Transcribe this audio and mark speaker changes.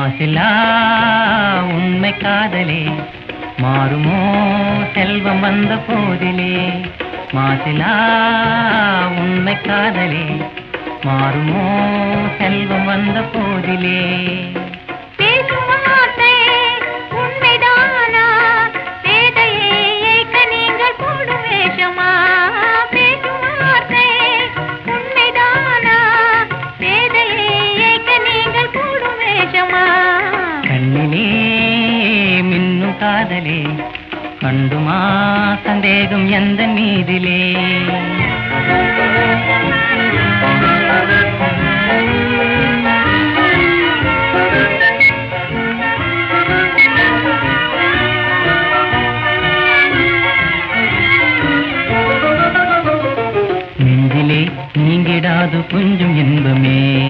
Speaker 1: மாசிலா உண்மை காதலே மாறுமோ செல்வம் வந்த போதிலே. மாசிலா உண்மை காதலே மாறுமோ செல்வம் வந்த போதிலே. கண்ணிலே மின்னும் காதலே கண்டுமா சந்தேகம் எந்த மீதிலே.